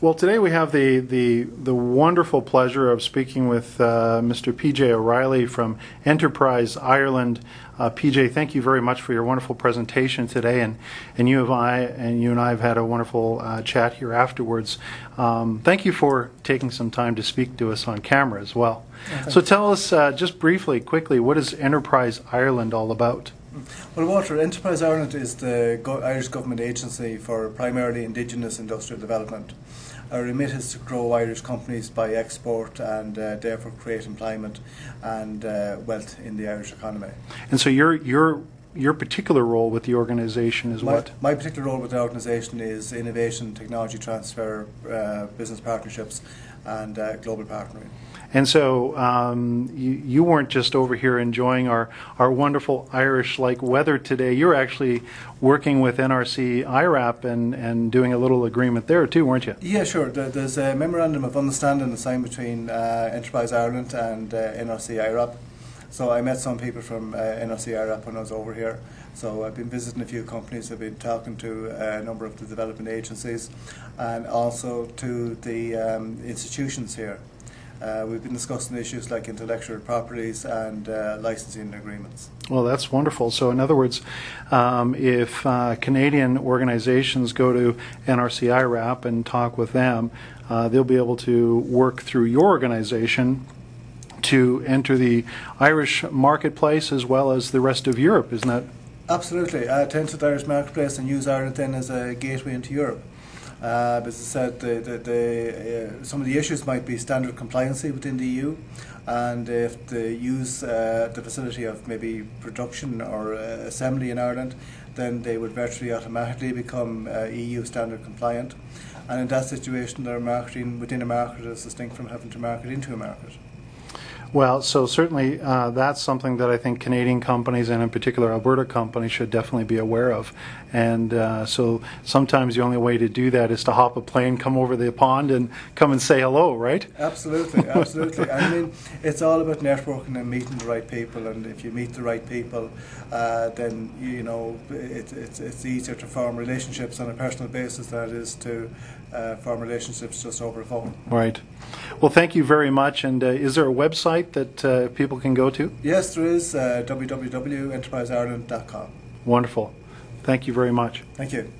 Well, today we have the wonderful pleasure of speaking with Mr. P.J. O'Reilly from Enterprise Ireland. P.J., thank you very much for your wonderful presentation today, and you and I have had a wonderful chat here afterwards. Thank you for taking some time to speak to us on camera as well. So tell us just briefly, quickly, what is Enterprise Ireland all about? Well, Walter, Enterprise Ireland is the Irish government agency for primarily indigenous industrial development. Our remit is to grow Irish companies by export and therefore create employment and wealth in the Irish economy. And so your particular role with the organisation is what? My particular role with the organisation is innovation, technology transfer, business partnerships and global partnering. And so you weren't just over here enjoying our wonderful Irish-like weather today. You're actually working with NRC-IRAP and doing a little agreement there too, weren't you? Yeah, sure. There's a memorandum of understanding signed between Enterprise Ireland and NRC-IRAP. So I met some people from NRC-IRAP when I was over here. So I've been visiting a few companies, I've been talking to a number of the development agencies and also to the institutions here. We've been discussing issues like intellectual properties and licensing agreements. Well, that's wonderful. So in other words, if Canadian organizations go to NRC-IRAP and talk with them, they'll be able to work through your organization to enter the Irish marketplace as well as the rest of Europe, isn't that? Absolutely. To enter the Irish marketplace and use Ireland then as a gateway into Europe. As I said, some of the issues might be standard compliancy within the EU, and if they use the facility of maybe production or assembly in Ireland, then they would virtually automatically become EU standard compliant. And in that situation, their marketing within a market is distinct from having to market into a market. Well, so certainly that's something that I think Canadian companies, and in particular Alberta companies, should definitely be aware of. And so sometimes the only way to do that is to hop a plane, come over the pond, and come and say hello, right? Absolutely, absolutely. I mean, it's all about networking and meeting the right people. And if you meet the right people, then you know it's easier to form relationships on a personal basis than it is to form relationships just over the phone. Right. Well, thank you very much. And is there a website that people can go to? Yes, there is, www.enterpriseireland.com. Wonderful. Thank you very much. Thank you.